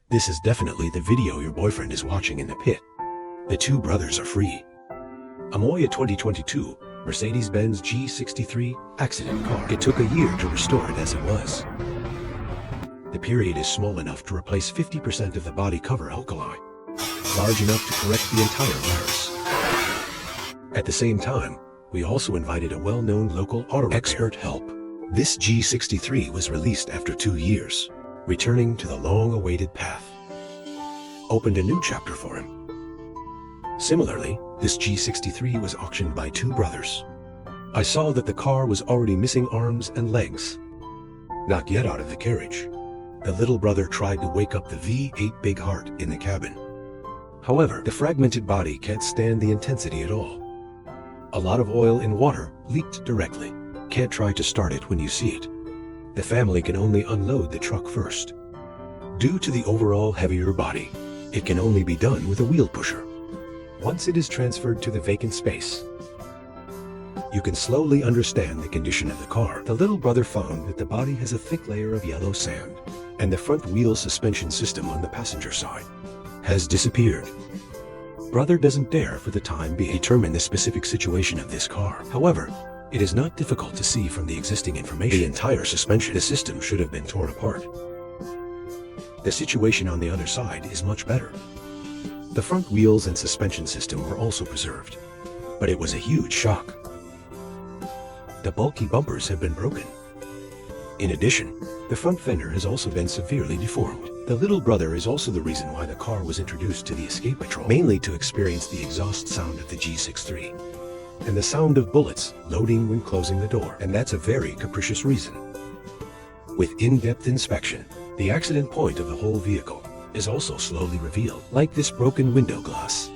This is definitely the video your boyfriend is watching in the pit. The two brothers are free. Amoya 2022 Mercedes-Benz G63 accident car. It took a year to restore it as it was. The period is small enough to replace 50% of the body cover alkali, large enough to correct the entire virus. At the same time, we also invited a well-known local auto expert help. This G63 was released after 2 years, returning to the long-awaited path. Opened a new chapter for him. Similarly, this G63 was auctioned by two brothers. I saw that the car was already missing arms and legs, not yet out of the carriage. The little brother tried to wake up the V8 big heart in the cabin. However, the fragmented body can't stand the intensity at all. A lot of oil and water leaked directly. Can't try to start it when you see it. The family can only unload the truck first. Due to the overall heavier body, it can only be done with a wheel pusher. Once it is transferred to the vacant space, you can slowly understand the condition of the car. The little brother found that the body has a thick layer of yellow sand, and the front wheel suspension system on the passenger side has disappeared. Brother doesn't dare for the time being determine the specific situation of this car. However, it is not difficult to see from the existing information. The entire suspension system should have been torn apart. The situation on the other side is much better. The front wheels and suspension system were also preserved, but it was a huge shock. The bulky bumpers have been broken. In addition, the front fender has also been severely deformed. The little brother is also the reason why the car was introduced to the escape patrol, mainly to experience the exhaust sound of the G63 and the sound of bullets loading when closing the door, and that's a very capricious reason. With in-depth inspection, the accident point of the whole vehicle is also slowly revealed, like this broken window glass.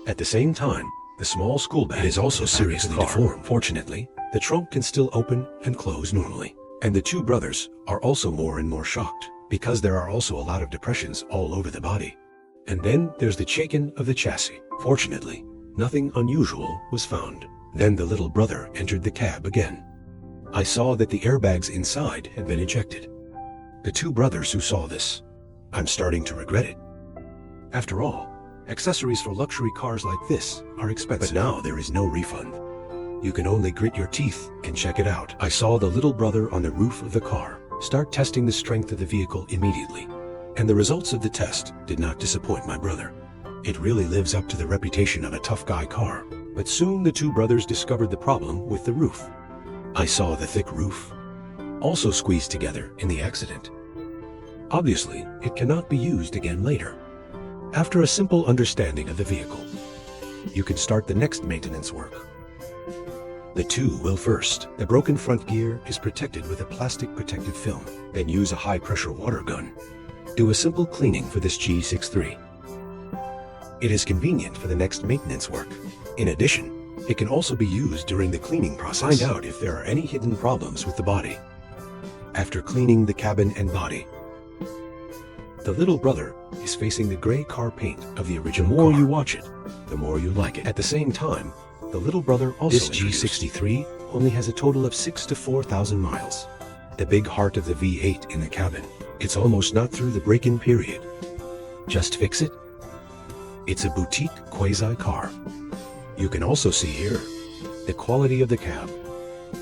At the same time, the small school bag is also seriously deformed. Fortunately, the trunk can still open and close normally. And the two brothers are also more and more shocked, because there are also a lot of depressions all over the body. And then there's the shaking of the chassis. Fortunately, nothing unusual was found. Then the little brother entered the cab again. I saw that the airbags inside had been ejected. The two brothers who saw this, I'm starting to regret it. After all, accessories for luxury cars like this are expensive. But now there is no refund. You can only grit your teeth and check it out. I saw the little brother on the roof of the car start testing the strength of the vehicle immediately. And the results of the test did not disappoint my brother. It really lives up to the reputation of a tough guy car. But soon the two brothers discovered the problem with the roof. I saw the thick roof also squeezed together in the accident. Obviously, it cannot be used again later. After a simple understanding of the vehicle, you can start the next maintenance work. The two will first. The broken front gear is protected with a plastic protective film. Then use a high-pressure water gun. Do a simple cleaning for this G63. It is convenient for the next maintenance work. In addition, it can also be used during the cleaning process. Find out if there are any hidden problems with the body. After cleaning the cabin and body, the little brother is facing the gray car paint of the original car. The more you watch it, the more you like it. At the same time, the little brother also this G63 only has a total of 6,000 to 4,000 miles. The big heart of the V8 in the cabin, it's almost not through the break-in period. Just fix it? It's a boutique quasi-car. You can also see here the quality of the cab,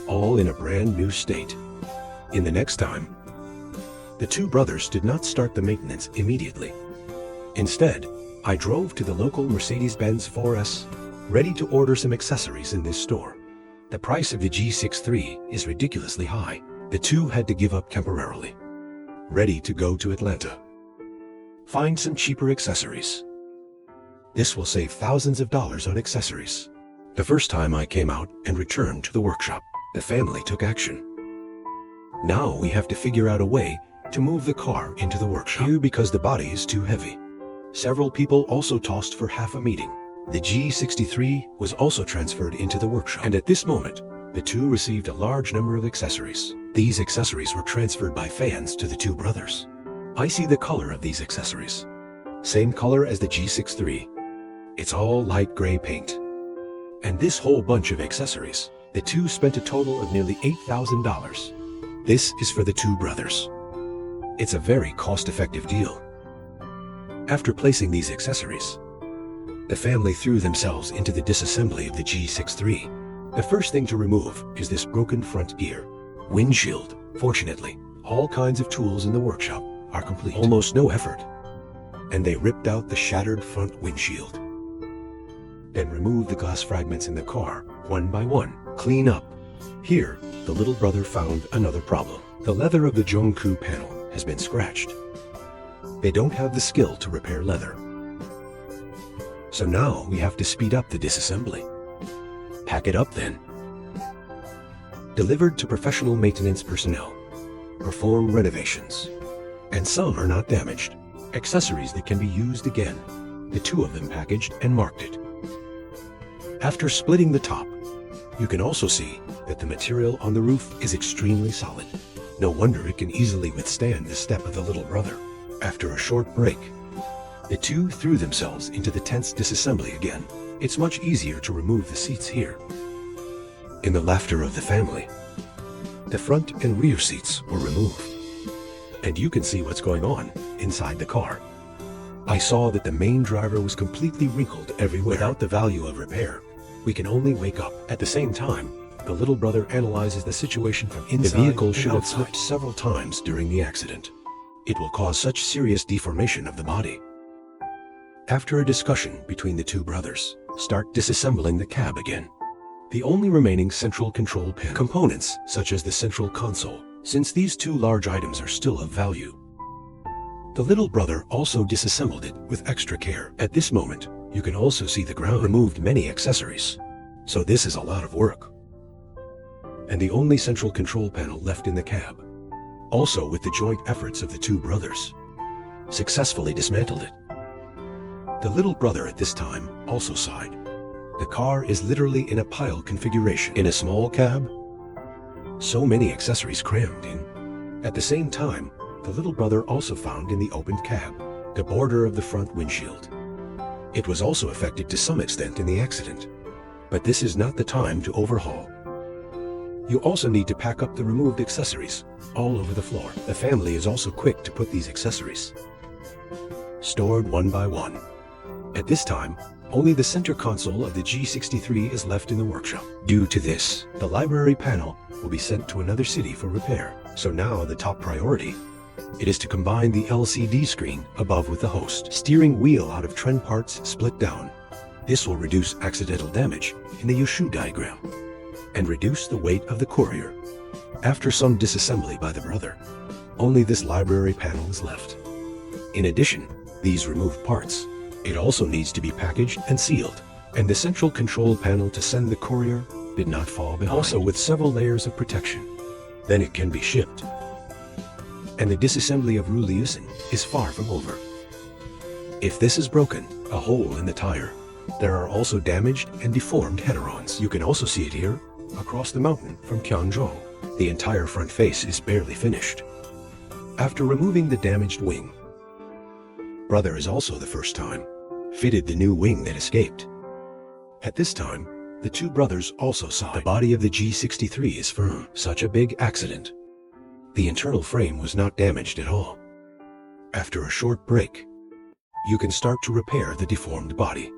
all in a brand new state. In the next time, the two brothers did not start the maintenance immediately. Instead, I drove to the local Mercedes-Benz 4S, ready to order some accessories in this store. The price of the G63 is ridiculously high. The two had to give up temporarily, ready to go to Atlanta. Find some cheaper accessories. This will save thousands of dollars on accessories. The first time I came out and returned to the workshop, the family took action. Now we have to figure out a way to move the car into the workshop here because the body is too heavy. Several people also tossed for half a meeting. The G63 was also transferred into the workshop, and at this moment, the two received a large number of accessories. These accessories were transferred by fans to the two brothers. I see the color of these accessories. Same color as the G63. It's all light gray paint. And this whole bunch of accessories, the two spent a total of nearly $8,000. This is for the two brothers. It's a very cost-effective deal. After placing these accessories, the family threw themselves into the disassembly of the G63. The first thing to remove is this broken front gear windshield. Fortunately, all kinds of tools in the workshop are complete. Almost no effort. And they ripped out the shattered front windshield. Then removed the glass fragments in the car, one by one. Clean up. Here, the little brother found another problem. The leather of the Zhongku panel has been scratched. They don't have the skill to repair leather. So now we have to speed up the disassembly. Pack it up then. Delivered to professional maintenance personnel. Perform renovations. And some are not damaged. Accessories that can be used again. The two of them packaged and marked it. After splitting the top, you can also see that the material on the roof is extremely solid. No wonder it can easily withstand the step of the little brother. After a short break, the two threw themselves into the tense disassembly again. It's much easier to remove the seats here. In the laughter of the family, the front and rear seats were removed. And you can see what's going on inside the car. I saw that the main driver was completely wrinkled everywhere. Without the value of repair, we can only wake up. At the same time, the little brother analyzes the situation from inside. The vehicle should have slipped several times during the accident. It will cause such serious deformation of the body. After a discussion between the two brothers, start disassembling the cab again. The only remaining central control pin components, such as the central console, since these two large items are still of value. The little brother also disassembled it with extra care. At this moment, you can also see the ground removed many accessories. So this is a lot of work. And the only central control panel left in the cab, also with the joint efforts of the two brothers, successfully dismantled it. The little brother at this time also sighed. The car is literally in a pile configuration. In a small cab, so many accessories crammed in. At the same time, the little brother also found in the opened cab the border of the front windshield. It was also affected to some extent in the accident, but this is not the time to overhaul. You also need to pack up the removed accessories all over the floor. The family is also quick to put these accessories stored one by one. At this time, only the center console of the G63 is left in the workshop. Due to this, the library panel will be sent to another city for repair. So now the top priority, it is to combine the LCD screen above with the host. Steering wheel out of trend parts split down. This will reduce accidental damage in the Yushu diagram and reduce the weight of the courier. After some disassembly by the brother, only this library panel is left. In addition, these removed parts, it also needs to be packaged and sealed, and the central control panel to send the courier did not fall behind. Also with several layers of protection. Then it can be shipped. And the disassembly of Ruliusen is far from over. If this is broken, a hole in the tire, there are also damaged and deformed headerons. You can also see it here, across the mountain from Qianzhou. The entire front face is barely finished. After removing the damaged wing, brother is also the first time fitted the new wing that escaped. At this time, the two brothers also saw the body of the G63 is firm. Such a big accident. The internal frame was not damaged at all. After a short break, you can start to repair the deformed body,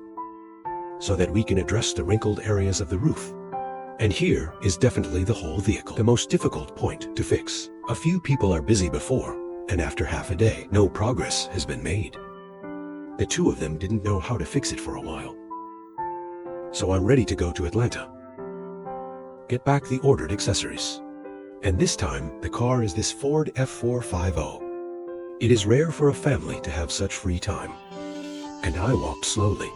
so that we can address the wrinkled areas of the roof. And here is definitely the whole vehicle. The most difficult point to fix. A few people are busy before, and after half a day, no progress has been made. The two of them didn't know how to fix it for a while. So I'm ready to go to Atlanta. Get back the ordered accessories. And this time, the car is this Ford F450. It is rare for a family to have such free time. And I walked slowly.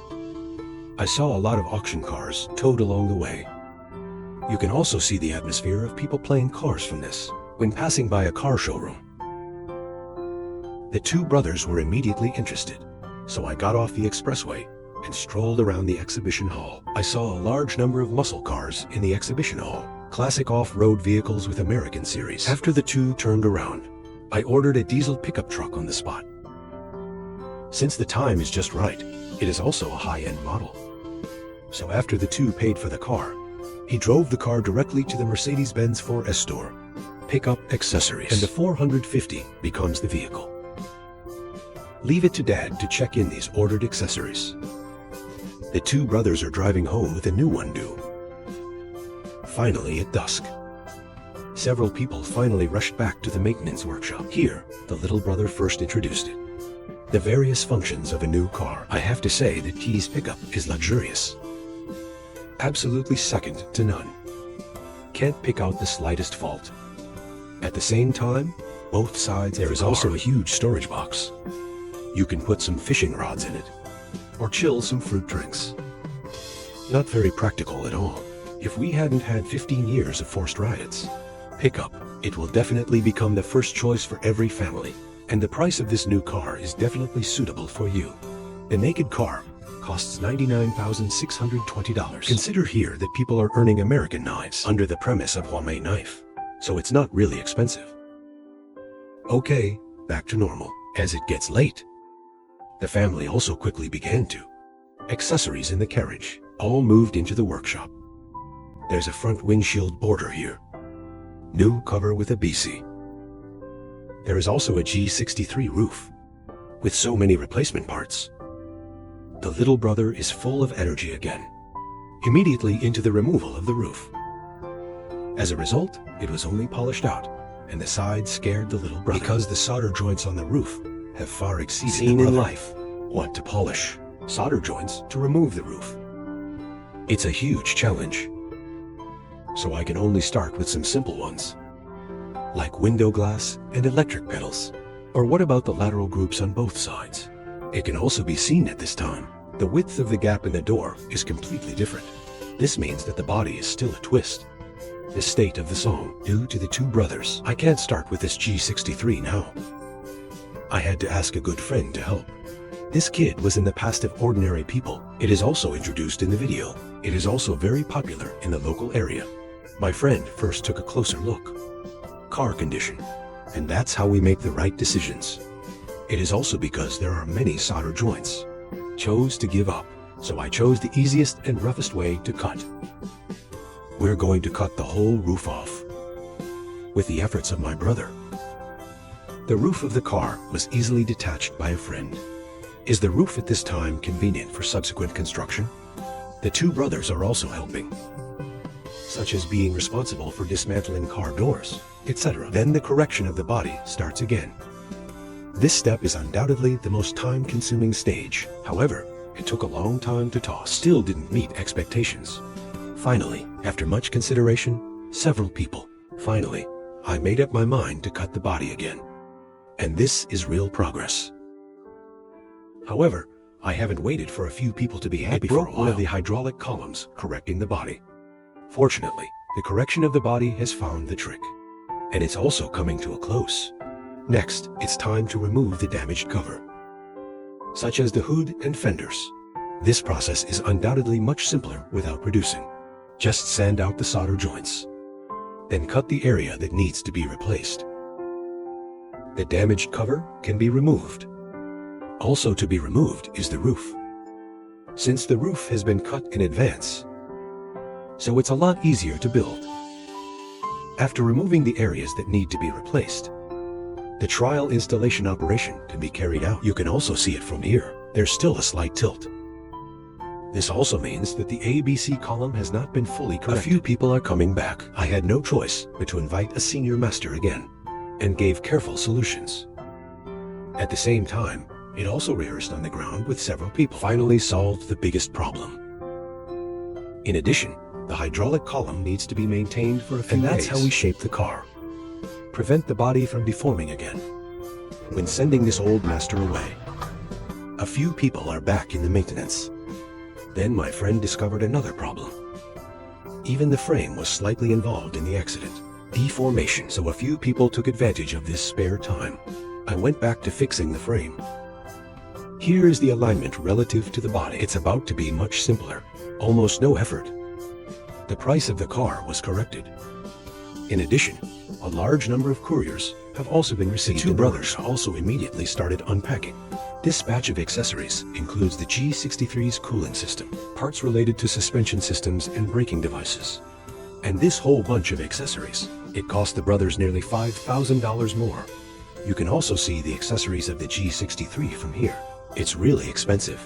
I saw a lot of auction cars towed along the way. You can also see the atmosphere of people playing cars from this when passing by a car showroom. The two brothers were immediately interested, so I got off the expressway and strolled around the exhibition hall. I saw a large number of muscle cars in the exhibition hall, classic off-road vehicles with American series. After the two turned around, I ordered a diesel pickup truck on the spot. Since the time is just right, it is also a high-end model. So after the two paid for the car, he drove the car directly to the Mercedes-Benz 4S store, pick up accessories, and the 450 becomes the vehicle. Leave it to Dad to check in these ordered accessories. The two brothers are driving home with a new one due. Finally at dusk. Several people finally rushed back to the maintenance workshop. Here, the little brother first introduced it. The various functions of a new car. I have to say that Key's pickup is luxurious. Absolutely second to none. Can't pick out the slightest fault. At the same time, both sides there is also a huge storage box. You can put some fishing rods in it, or chill some fruit drinks. Not very practical at all. If we hadn't had 15 years of forced riots, pickup, it will definitely become the first choice for every family. And the price of this new car is definitely suitable for you. The naked car costs $99,620. Consider here that people are earning American knives under the premise of Huame knife, so it's not really expensive. Okay, back to normal. As it gets late, the family also quickly began to. Accessories in the carriage, all moved into the workshop. There's a front windshield border here. New cover with a BC. There is also a G63 roof, with so many replacement parts. The little brother is full of energy again, immediately into the removal of the roof. As a result, it was only polished out, and the side scared the little brother. Because the solder joints on the roof have far exceeded the brother in life. Want to polish solder joints to remove the roof. It's a huge challenge, so I can only start with some simple ones, like window glass and electric pedals. Or what about the lateral groups on both sides? It can also be seen at this time. The width of the gap in the door is completely different. This means that the body is still a twist. The state of the song, due to the two brothers. I can't start with this G63 now. I had to ask a good friend to help. This kid was in the past of Ordinary People. It is also introduced in the video. It is also very popular in the local area. My friend first took a closer look. Car condition. And that's how we make the right decisions. It is also because there are many solder joints. Chose to give up, so I chose the easiest and roughest way to cut. We're going to cut the whole roof off, with the efforts of my brother. The roof of the car was easily detached by a friend. Is the roof at this time convenient for subsequent construction? The two brothers are also helping, such as being responsible for dismantling car doors, etc. Then the correction of the body starts again. This step is undoubtedly the most time-consuming stage. However, it took a long time to toss. Still didn't meet expectations. Finally, after much consideration, several people, finally, I made up my mind to cut the body again. And this is real progress. However, I haven't waited for a few people to be happy for a while. One of the hydraulic columns correcting the body. Fortunately, the correction of the body has found the trick. And it's also coming to a close. Next, it's time to remove the damaged cover, such as the hood and fenders. This process is undoubtedly much simpler without producing. Just sand out the solder joints, then cut the area that needs to be replaced. The damaged cover can be removed. Also to be removed is the roof, since the roof has been cut in advance, so it's a lot easier to build. After removing the areas that need to be replaced, the trial installation operation can be carried out. You can also see it from here. There's still a slight tilt. This also means that the ABC column has not been fully corrected. A few people are coming back. I had no choice but to invite a senior master again, and gave careful solutions. At the same time, it also rehearsed on the ground with several people. Finally solved the biggest problem. In addition, the hydraulic column needs to be maintained for a few days. And that's how we shape the car. Prevent the body from deforming again. When sending this old master away, a few people are back in the maintenance. Then my friend discovered another problem. Even the frame was slightly involved in the accident. Deformation, so a few people took advantage of this spare time. I went back to fixing the frame. Here is the alignment relative to the body. It's about to be much simpler. Almost no effort. The price of the car was corrected. In addition, a large number of couriers have also been received. The two brothers also immediately started unpacking. This batch of accessories includes the G63's cooling system, parts related to suspension systems and braking devices. And this whole bunch of accessories, it cost the brothers nearly $5,000 more. You can also see the accessories of the G63 from here. It's really expensive.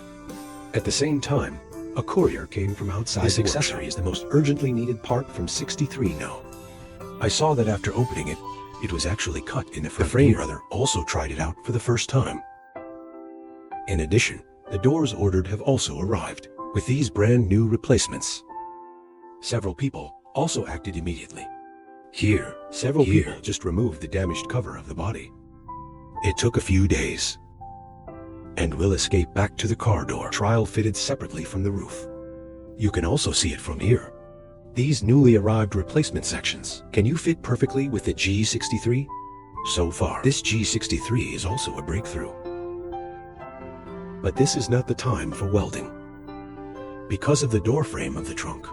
At the same time, a courier came from outside. This accessory is the most urgently needed part from 63 now. I saw that after opening it, it was actually cut in the front. The frame brother also tried it out for the first time. In addition, the doors ordered have also arrived, with these brand new replacements. Several people also acted immediately. Here, several people just removed the damaged cover of the body. It took a few days, and will escape back to the car door. Trial fitted separately from the roof. You can also see it from here. These newly arrived replacement sections, can you fit perfectly with the G63? So far, this G63 is also a breakthrough. But this is not the time for welding. Because of the door frame of the trunk,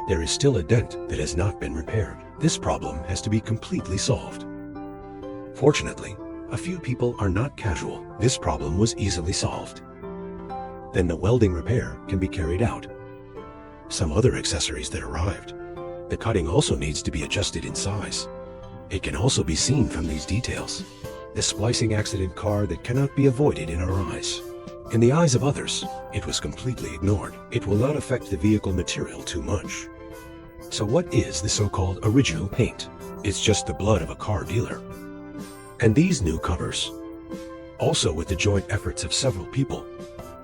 there is still a dent that has not been repaired. This problem has to be completely solved. Fortunately, a few people are not casual. This problem was easily solved. Then the welding repair can be carried out. Some other accessories that arrived. The cutting also needs to be adjusted in size. It can also be seen from these details. The splicing accident car that cannot be avoided in our eyes. In the eyes of others, it was completely ignored. It will not affect the vehicle material too much. So what is the so-called original paint? It's just the blood of a car dealer. And these new covers, also with the joint efforts of several people,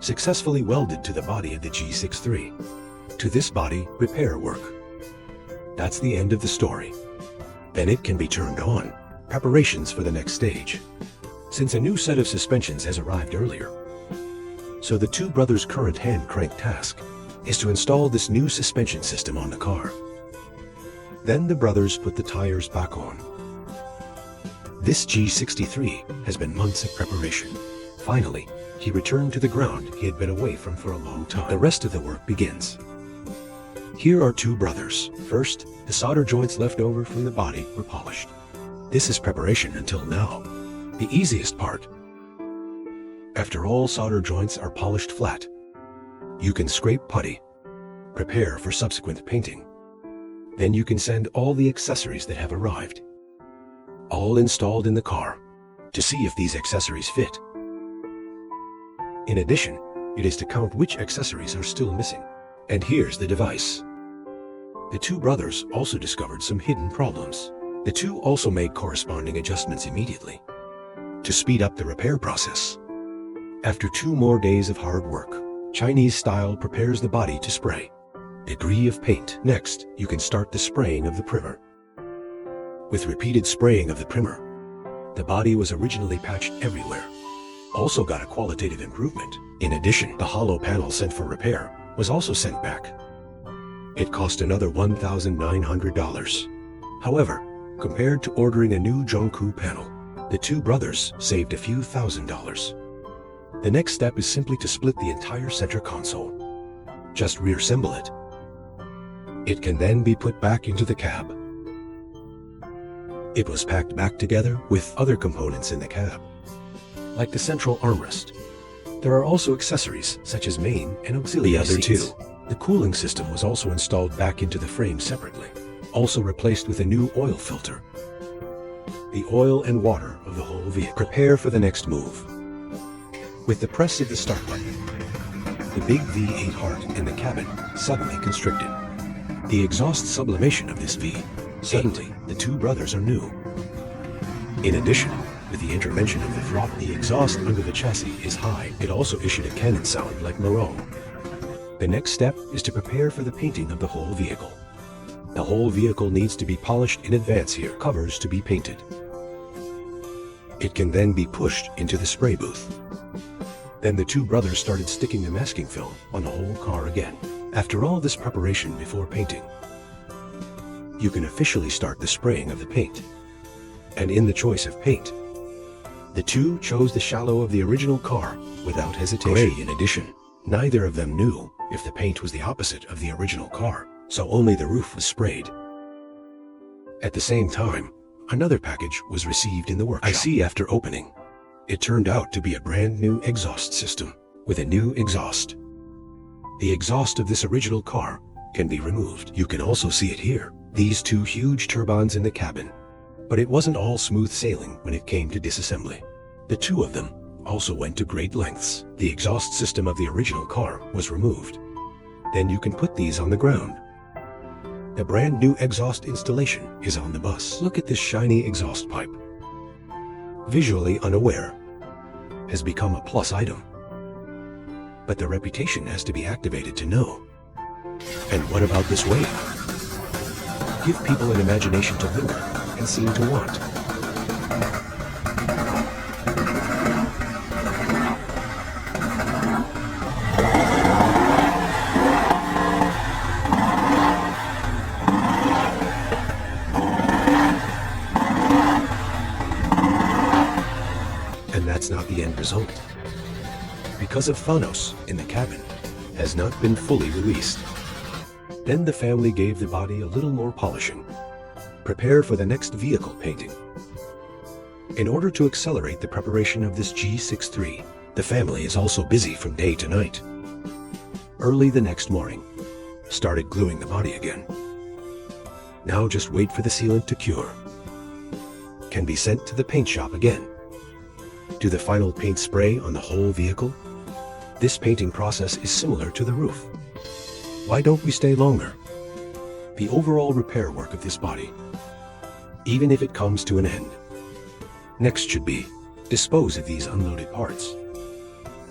successfully welded to the body of the G63. To this body, repair work. That's the end of the story. Then it can be turned on. Preparations for the next stage. Since a new set of suspensions has arrived earlier, so the two brothers' current hand crank task is to install this new suspension system on the car. Then the brothers put the tires back on. This G63 has been months of preparation. Finally, he returned to the ground he had been away from for a long time. The rest of the work begins. Here are two brothers. First, the solder joints left over from the body were polished. This is preparation until now. The easiest part. After all solder joints are polished flat, you can scrape putty. Prepare for subsequent painting. Then you can send all the accessories that have arrived, all installed in the car, to see if these accessories fit. In addition, it is to count which accessories are still missing. And here's the device. The two brothers also discovered some hidden problems. The two also made corresponding adjustments immediately to speed up the repair process. After 2 more days of hard work, Chinese style prepares the body to spray. Degree of paint. Next, you can start the spraying of the primer. With repeated spraying of the primer, the body was originally patched everywhere. Also got a qualitative improvement. In addition, the hollow panel sent for repair was also sent back. It cost another $1,900. However, compared to ordering a new Zhongku panel, the two brothers saved a few $1,000s. The next step is simply to split the entire center console. Just reassemble it. It can then be put back into the cab. It was packed back together with other components in the cab, like the central armrest. There are also accessories such as main and auxiliary seats. The cooling system was also installed back into the frame separately, also replaced with a new oil filter. The oil and water of the whole vehicle. Prepare for the next move. With the press of the start button, the big V8 heart in the cabin suddenly constricted. The exhaust sublimation of this V. Suddenly, the two brothers are new. In addition, with the intervention of the throttle, the exhaust under the chassis is high. It also issued a cannon sound like Moreau. The next step is to prepare for the painting of the whole vehicle. The whole vehicle needs to be polished in advance here. Covers to be painted. It can then be pushed into the spray booth. Then the two brothers started sticking the masking film on the whole car again. After all this preparation before painting, you can officially start the spraying of the paint. And in the choice of paint, the two chose the shallow of the original car without hesitation. Gray in addition, neither of them knew if the paint was the opposite of the original car, so only the roof was sprayed. At the same time, another package was received in the workshop. I see after opening, it turned out to be a brand new exhaust system with a new exhaust. The exhaust of this original car can be removed. You can also see it here, these two huge turbines in the cabin. But it wasn't all smooth sailing when it came to disassembly. The two of them also went to great lengths. The exhaust system of the original car was removed. Then you can put these on the ground. The brand new exhaust installation is on the bus. Look at this shiny exhaust pipe. Visually unaware has become a plus item. But the reputation has to be activated to know. And what about this wave? Give people an imagination to linger and seem to want. And that's not the end result. Because of Thanos in the cabin has not been fully released. Then the family gave the body a little more polishing. Prepare for the next vehicle painting. In order to accelerate the preparation of this G63, the family is also busy from day to night. Early the next morning, started gluing the body again. Now just wait for the sealant to cure. Can be sent to the paint shop again. Do the final paint spray on the whole vehicle. This painting process is similar to the roof. Why don't we stay longer? The overall repair work of this body, even if it comes to an end. Next should be dispose of these unloaded parts.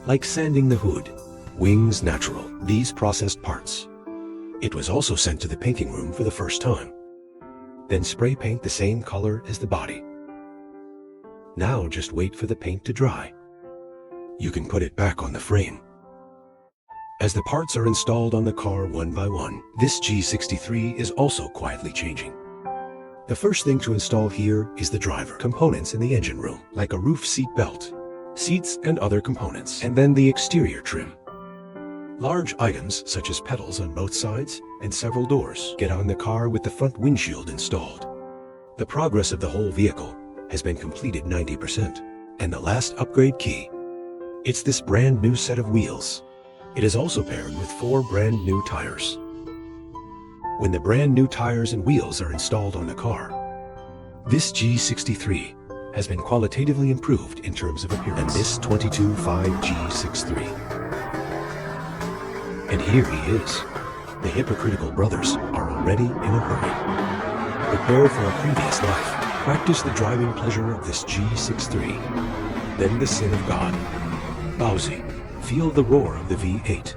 Like sanding the hood, wings natural, these processed parts. It was also sent to the painting room for the first time. Then spray paint the same color as the body. Now just wait for the paint to dry. You can put it back on the frame. As the parts are installed on the car one by one, this G63 is also quietly changing. The first thing to install here is the driver components in the engine room, like a roof seat belt, seats and other components, and then the exterior trim. Large items such as pedals on both sides and several doors get on the car with the front windshield installed. The progress of the whole vehicle has been completed 90%. And the last upgrade key, it's this brand new set of wheels. It is also paired with 4 brand new tires. When the brand new tires and wheels are installed on the car, this G63 has been qualitatively improved in terms of appearance. And this 22.5 G63. And here he is. The hypocritical brothers are already in a hurry. Prepare for a previous life. Practice the driving pleasure of this G63. Then the sin of God. Bowsy. Feel the roar of the V8.